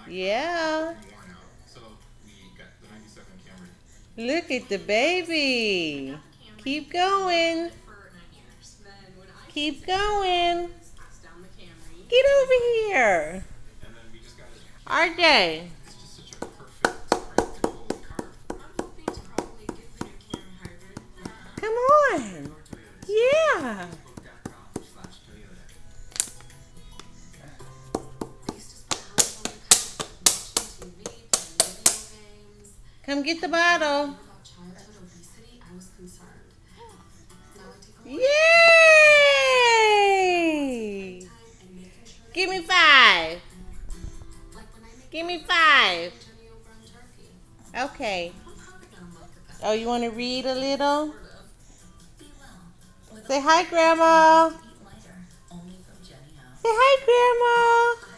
Yeah. Look at the baby. Keep going. Keep going. Get over here. RJ. Come on. Yeah. Come get the bottle. Yay! Give me 5. Give me 5. Okay. Oh, you want to read a little? Say hi, Grandma. Say hi, Grandma.